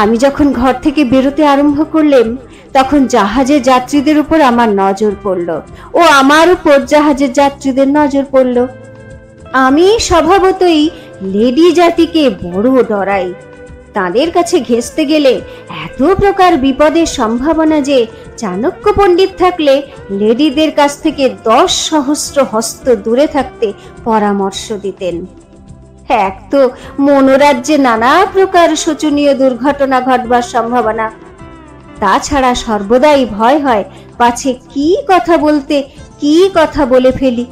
আমি যখন ঘর থেকে বেরোতে আরম্ভ করলাম, তখন জাহাজের যাত্রীদের উপর আমার নজর পড়ল ও আমার উপর জাহাজের যাত্রীদের নজর পড়ল। আমি স্বভাবতই লেডি জাতিকে বড় ডরাই। তাদের কাছে ঘেঁষতে গেলে এত প্রকার বিপদের সম্ভাবনা যে চাণক্য পণ্ডিত থাকলে লেডিদের কাছ থেকে 10 সহস্র হস্ত দূরে থাকতে পরামর্শ দিতেন। এক তো মনোরাজ্যে নানা প্রকার শোচনীয় দুর্ঘটনা ঘটবার সম্ভাবনা, তাছাড়া সর্বদাই ভয় হয় পাছে কি কথা বলতে কি কথা বলে ফেলি।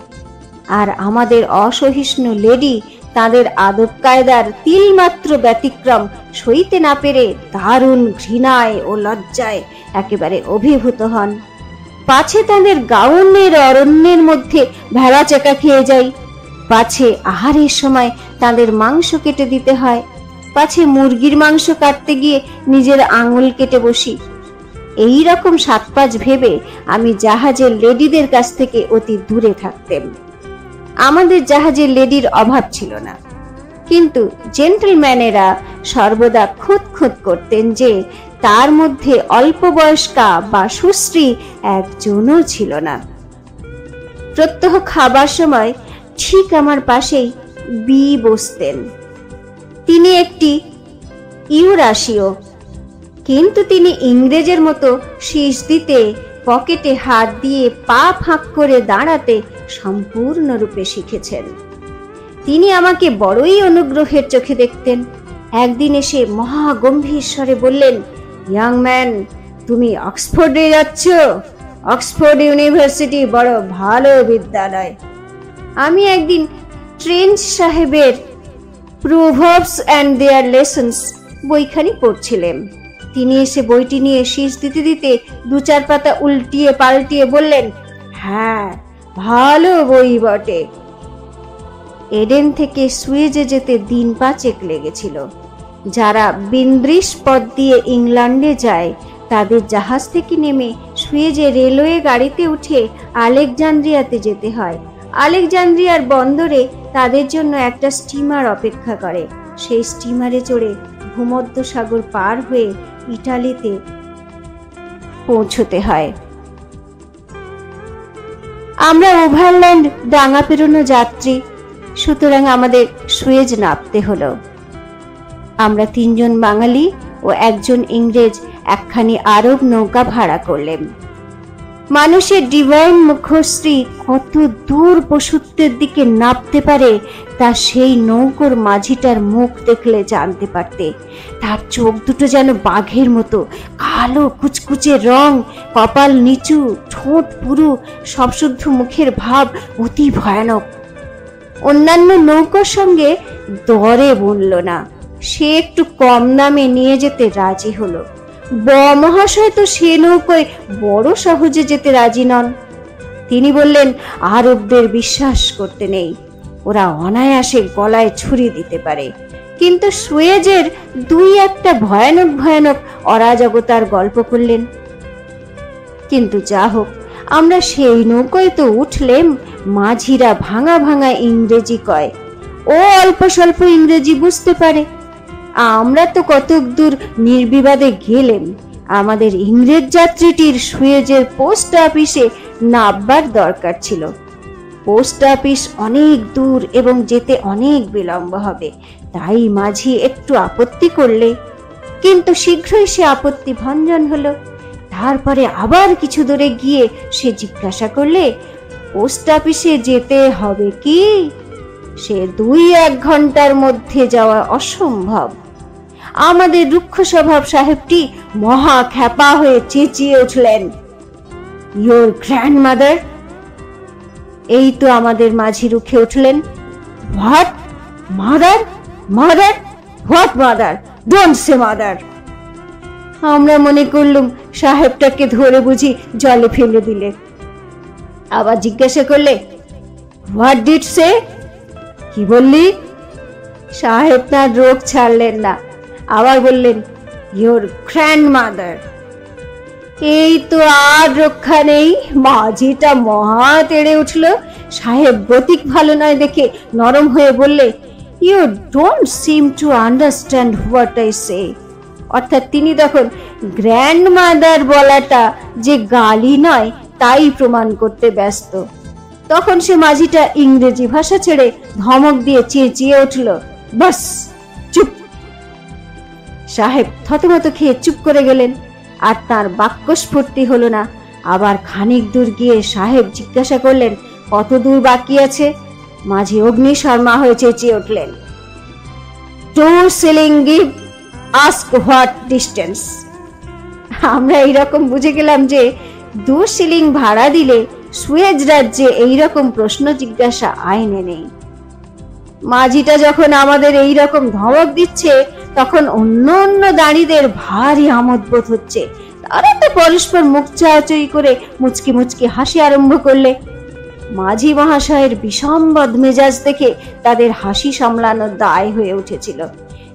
আর আমাদের অসহিষ্ণু লেডি তাদের আদব কায়দার তিলমাত্র ব্যতিক্রম সইতে না পেরে দারুণ ঘৃণায় ও লজ্জায় একেবারে অভিভূত হন। পাছে তাদের গাউনের অরণ্যের মধ্যে ভেড়া চেকা খেয়ে যাই, পাছে আহারের সময় তাদের মাংস কেটে দিতে হয়, পাছে মুরগির মাংস কাটতে গিয়ে নিজের আঙুল কেটে বসি। এই রকম সাতপাঁচ ভেবে আমি জাহাজের লেডিদের কাছ থেকে অতি দূরে থাকতাম। আমাদের জাহাজের লেডির অভাব ছিল না, কিন্তু জেন্টলম্যানেরা সর্বদা খুঁত খুঁত করতেন যে তার মধ্যে অল্প বয়স্কা বা সুশ্রী একজনও ছিল না। প্রত্যহ খাবার সময় ঠিক আমার পাশেই বি বসতেন। তিনি একটি ইউরাশীয়, কিন্তু তিনি ইংরেজের মতো শীষ দিতে, পকেটে হাত দিয়ে পা ফাঁক করে দাঁড়াতে সম্পূর্ণরূপে শিখেছেন। তিনি আমাকে বড়ই অনুগ্রহের চোখে দেখতেন। একদিন এসে মহা গম্ভীর স্বরে বললেন, ইয়াং ম্যান, তুমি অক্সফোর্ডে যাচ্ছ? অক্সফোর্ড ইউনিভার্সিটি বড় ভালো বিদ্যালয়। আমি একদিন ট্রেঞ্চ সাহেবের প্রোভার্বস অ্যান্ড দেয়ার লেসন্স বইখানি পড়ছিলেন। তিনি এসে বইটি নিয়ে শীষ দিতে দিতে 2-4 পাতা উল্টিয়ে পাল্টিয়ে বললেন, হ্যাঁ, ভালো বই বটে। এডেন থেকে সুয়েজে যেতে দিন 5 লেগেছিল। যারা বিন্দ্রিশ পথ দিয়ে ইংল্যান্ডে যায় তাদের জাহাজ থেকে নেমে সুয়েজে রেলওয়ে গাড়িতে উঠে আলেকজান্দ্রিয়াতে যেতে হয়। আলেকজান্দ্রিয়ার বন্দরে তাদের জন্য একটা স্টিমার অপেক্ষা করে। সেই স্টিমারে চড়ে ভূমধ্য সাগর পার হয়ে ইটালিতে পৌঁছতে হয়। আমরা ওভারল্যান্ড ডাঙা পেরোনো যাত্রী, সুতরাং আমাদের সুয়েজ নামতে হলো। আমরা 3 জন বাঙালি ও 1 জন ইংরেজ একখানি আরব নৌকা ভাড়া করলেন। মানুষের ডিভাইন মুখশ্রী কত দূর পশুত্বের দিকে নাপতে পারে তা সেই নৌকোর মাঝিটার মুখ দেখলে জানতে পারতে। তার চোখ দুটো যেন বাঘের মতো, কালো কুচকুচে রং, কপাল নিচু, ঠোঁট পুরু, সবশুদ্ধ মুখের ভাব অতি ভয়ানক। অন্যান্য নৌকার সঙ্গে দরে বলল না, সে একটু কম দামে নিয়ে যেতে রাজি হলো। মহাশয় তো সে নৌকায় বড় সহজে যেতে রাজি নন। তিনি বললেন, আরবদের বিশ্বাস করতে নেই, ওরা অনায়াসে গলায় ছুরি দিতে পারে। কিন্তু সুয়েজের 2-1টা ভয়ানক ভয়ানক অরাজকতার গল্প করলেন। কিন্তু যা হোক, আমরা সেই নৌকায় তো উঠলেম। মাঝিরা ভাঙা ভাঙা ইংরেজি কয়, ও অল্প স্বল্প ইংরেজি বুঝতে পারে। আমরা তো কতক দূর নির্বিবাদে গেলেম। আমাদের ইংরেজ যাত্রীটির সুয়েজের পোস্ট অফিসে নামবার দরকার ছিল। পোস্ট অফিস অনেক দূর এবং যেতে অনেক বিলম্ব হবে, তাই মাঝি একটু আপত্তি করলে, কিন্তু শীঘ্রই সে আপত্তি ভঞ্জন হলো। তারপরে আবার কিছু দূরে গিয়ে সে জিজ্ঞাসা করলে, পোস্ট অফিসে যেতে হবে কি? সে 2-1 ঘন্টার মধ্যে যাওয়া অসম্ভব। আমাদের রুক্ষ স্বভাব সাহেবটি মহা খ্যাপা হয়ে চেঁচিয়ে উঠলেন, ইয়োর গ্র্যান্ডমাদার। এই তো আমাদের মাঝি রুখে উঠলেন, what mother? Mother? What mother? Don't say mother. আমরা মনে করলুম সাহেবটাকে ধরে বুঝি জলে ফেলে দিলে। আবার জিজ্ঞাসা করলে, হোয়াট ডিড সে? কি বললি? সাহেব তার রোগ ছাড়লেন না, আবার বললেন, ইয়োর গ্র্যান্ডমাদার। এই তো আর রক্ষা নেই, মাঝিটা মহা তেড়ে উঠল। সাহেব গতিক ভালো নয় দেখে নরম হয়ে বললে, you don't seem to understand what I say. অর্থাৎ তিনি তখন গ্র্যান্ডমাদার বলাটা যে গালি নয় তাই প্রমাণ করতে ব্যস্ত। তখন সে মাঝিটা ইংরেজি ভাষা ছেড়ে ধমক দিয়ে চেঁচিয়ে উঠল, বাস চুপ। সাহেব থতমত খেয়ে চুপ করে গেলেন, আর তার বাক্যস্ফূর্তি হলো না। আবার খানিক দূর গিয়ে সাহেব জিজ্ঞাসা করলেন, কত দূর বাকি আছে? মাঝি অগ্নিশর্মা হয়ে চেঁচিয়ে উঠলেন, 2 shilling give, ask what distance। আমরা এইরকম বুঝে গেলাম যে 2 শিলিং ভাড়া দিলে সুয়েজ রাজ্যে এইরকম প্রশ্ন জিজ্ঞাসা আইনে নেই। মাঝিটা যখন আমাদের এইরকম ধমক দিচ্ছে তখন অন্য অন্য দাঁড়িদের ভারী আমোদ বোধ হচ্ছে। তারা তো পরস্পর মুখ চাওয়াচই করে মুচকি মুচকি হাসি আরম্ভ করলে। মাঝি মহাশয়ের বিষম বদমেজাজ দেখে তাদের হাসি সামলানোর দায় হয়ে উঠেছিল।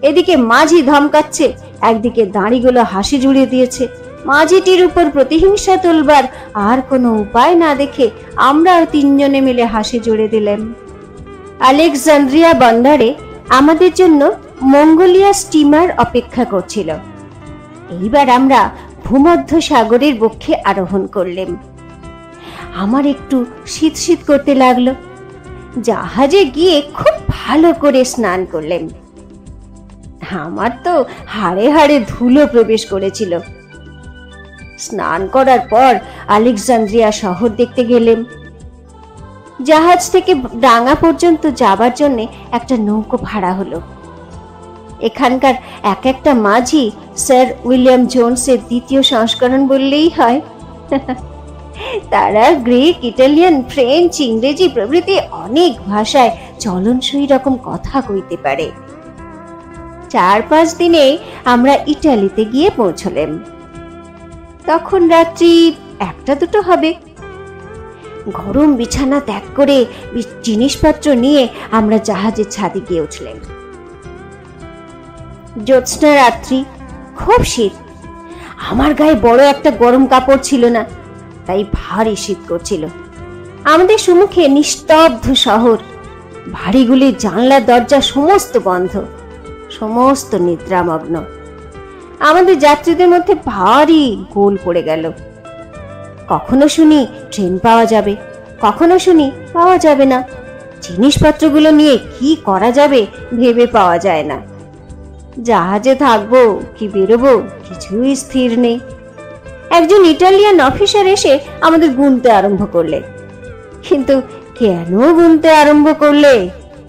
এদিকে মাঝি ধমকাচ্ছে, একদিকে দাঁড়িগুলো হাসি জুড়িয়ে দিয়েছে। মাঝিটির উপর প্রতিহিংসা তুলবার আর কোনো উপায় না দেখে আমরাও 3 জনে মিলে হাসি জুড়ে দিলাম। আলেকজান্দ্রিয়া বন্দরে আমাদের জন্য মঙ্গোলিয়া স্টিমার অপেক্ষা করছিল। এইবার আমরা ভূমধ্য সাগরের বক্ষে আরোহণ করলাম। আমার একটু শীত শীত করতে লাগলো। জাহাজে গিয়ে খুব ভালো করে স্নান করলাম। আমার তো হাড়ে হাড়ে ধুলো প্রবেশ করেছিল। স্নান করার পর আলেকজান্দ্রিয়া শহর দেখতে গেলাম। জাহাজ থেকে ডাঙ্গা পর্যন্ত যাবার জন্য একটা নৌকো ভাড়া হলো। এখানকার এক একটা মাঝি স্যার উইলিয়াম জোনসের 2য় সংস্করণ বললেই হয়। তারা গ্রিক, ইটালিয়ান, ফ্রেঞ্চ, ইংরেজি প্রভৃতি অনেক ভাষায় চলনসই রকম কথা কইতে পারে। 4-5 দিনে আমরা ইটালিতে গিয়ে পৌঁছলাম। তখন রাত্রি 1-2 হবে। গরম বিছানা ত্যাগ করে জিনিসপত্র নিয়ে আমরা জাহাজের ছাদে গিয়ে উঠলাম। জ্যোৎস্না রাত্রি, খুব শীত। আমার গায়ে বড় একটা গরম কাপড় ছিল না, তাই ভারী শীত করছিল। আমাদের সম্মুখে নিস্তব্ধ শহর, বাড়িগুলির জানলা দরজা সমস্ত বন্ধ, সমস্ত নিদ্রামগ্ন। আমাদের যাত্রীদের মধ্যে ভারী গোল পড়ে গেল। কখনো শুনি ট্রেন পাওয়া যাবে, কখনো শুনি পাওয়া যাবে না। জিনিসপত্রগুলো নিয়ে কি করা যাবে ভেবে পাওয়া যায় না। জাহাজে থাকবো কি বেরোবো কিছুই স্থির নেই। একজন ইটালিয়ান অফিসার এসে আমাদের গুনতে আরম্ভ করলে, কিন্তু কেন গুনতে আরম্ভ করলে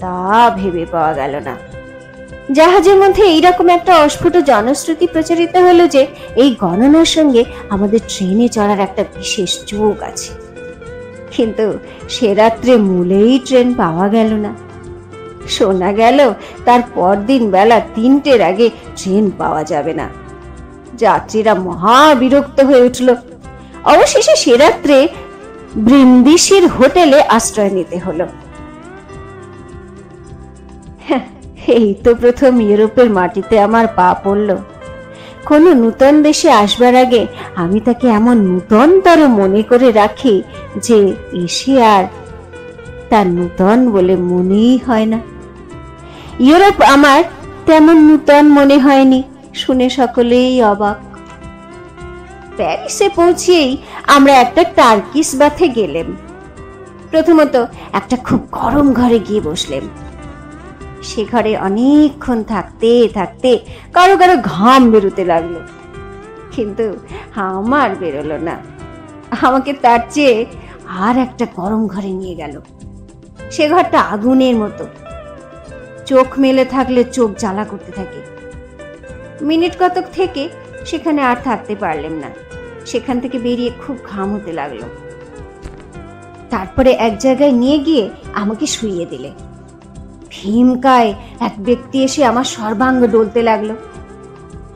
তা ভেবে পাওয়া গেল না। জাহাজের মধ্যে এইরকম একটা অস্ফুট জনশ্রুতি প্রচারিত হলো যে এই গণনার সঙ্গে আমাদের ট্রেনে চড়ার একটা বিশেষ যোগ আছে। কিন্তু সে রাত্রে মূলেই ট্রেন পাওয়া গেল না। শোনা গেল তার পরদিন বেলা 3টের আগে ট্রেন পাওয়া যাবে না। যাত্রীরা মহা বিরক্ত হয়ে উঠল। অবশেষে সে রাত্রে ব্রিন্দিসির হোটেলে আশ্রয় নিতে হলো। এই তো প্রথম ইউরোপের মাটিতে আমার পা পড়ল। কোন নূতন দেশে আসবার আগে আমি তাকে এমন নূতনতর মনে করে রাখি যে এসে আর তার নূতন বলে মনেই হয় না। ইউরোপ আমার তেমন নূতন মনে হয়নি, শুনে সকলেই অবাক। প্যারিসে পৌঁছেই আমরা একটা টার্কিশ বাথে গেলাম। প্রথমত একটা খুব গরম ঘরে গিয়ে বসলাম। সে ঘরে অনেকক্ষণ থাকতে থাকতে কারো কারো ঘাম বেরোতে লাগলো, কিন্তু আমার বেরোলো না। আমাকে তার চেয়ে আর একটা গরম ঘরে নিয়ে গেল। সে ঘরটা আগুনের মতো, চোখ মেলে থাকলে চোখ জ্বালা করতে থাকে। মিনিট কতক থেকে সেখানে আর থাকতে পারলাম না। সেখান থেকে বেরিয়ে খুব ঘাম হতে লাগলো। তারপরে এক জায়গায় নিয়ে গিয়ে আমাকে শুইয়ে দিলে। ভীমকায় এক ব্যক্তি এসে আমার সর্বাঙ্গ ডলতে লাগলো।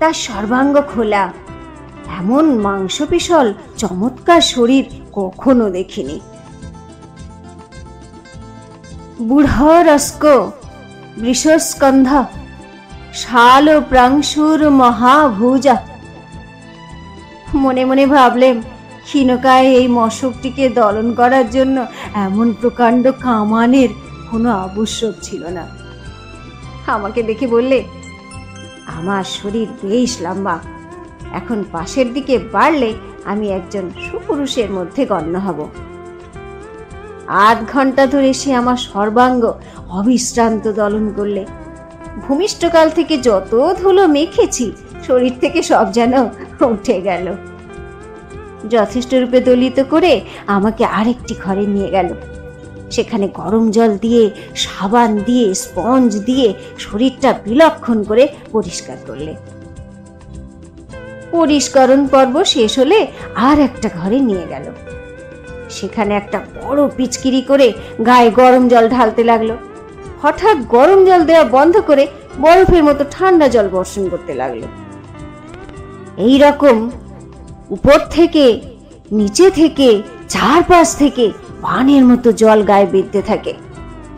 তার সর্বাঙ্গ খোলা, এমন মাংসপেশল চমৎকার শরীর কখনো দেখিনি। বুড়রস্ক বৃষস্কন্ধ শাল প্রাংশুর মহাভুজা। মনে মনে ভাবলেন, ক্ষীণকায় এই মশকটিকে দলন করার জন্য এমন প্রকাণ্ড কামানের কোনো আবশ্যক ছিল না। আমাকে দেখে বললে, আমার শরীর বেশ লম্বা, এখন পাশের দিকে বাড়লে আমি একজন সুপুরুষের মধ্যে গণ্য হব। আধ ঘন্টা ধরে সে আমার সর্বাঙ্গ অবিশ্রান্ত দলন করলে। ভূমিষ্ঠকাল থেকে যত ধুলো মেখেছি শরীর থেকে সব যেন উঠে গেল। যথেষ্ট রূপে দলিত করে আমাকে আরেকটি ঘরে নিয়ে গেল। সেখানে গরম জল দিয়ে, সাবান দিয়ে, স্পঞ্জ দিয়ে শরীরটা বিলক্ষণ করে পরিষ্কার করলে। পরিষ্করণ পর্ব শেষ হলে আর একটা ঘরে নিয়ে গেল। সেখানে একটা বড় পিচকিরি করে গায়ে গরম জল ঢালতে লাগলো। হঠাৎ গরম জল দেওয়া বন্ধ করে বরফের মতো ঠান্ডা জল বর্ষণ করতে লাগলো। এই রকম উপর থেকে, নিচে থেকে, চারপাশ থেকে বানের মতো জল গায়ে বিঁধতে থাকে।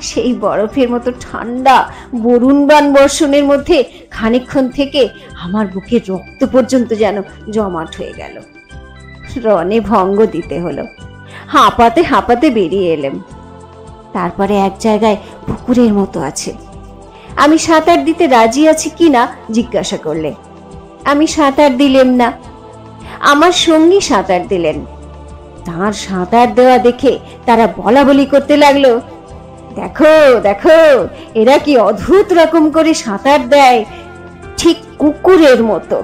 সেই বরফের মতো ঠান্ডা বরুণ বান বর্ষণের মধ্যে খানিকক্ষণ থেকে আমার বুকের রক্ত পর্যন্ত যেন জমাট হয়ে গেল। রণে ভঙ্গ দিতে হলো। হাঁপাতে হাঁপাতে বেরিয়ে এলাম। তারপরে এক জায়গায় পুকুরের মতো আছে। আমি সাঁতার দিতে রাজি আছি কিনা জিজ্ঞাসা করলে। আমি সাঁতার দিলেম না। আমার সঙ্গী সাঁতার দিলেন। তার সাঁতার দেওয়া দেখে তারা বলা বলি করতে লাগলো, দেখো দেখো, এরা কি অদ্ভুত রকম করে সাঁতার দেয়, ঠিক কুকুরের মতো।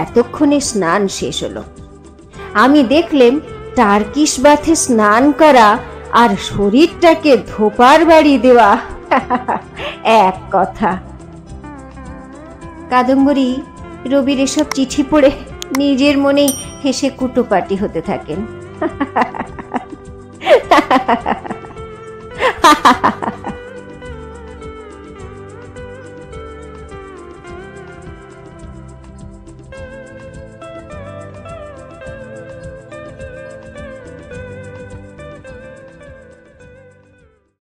এতক্ষণে স্নান শেষ হলো। আমি দেখলেম টার্কিশ বাথে স্নান করা আর শরীরটাকে ধোপার বাড়ি দেওয়া এক কথা। কাদম্বরী রবির এসব চিঠি পড়ে নিজের মনেই হেসে কুটোপাটি হতে থাকেন।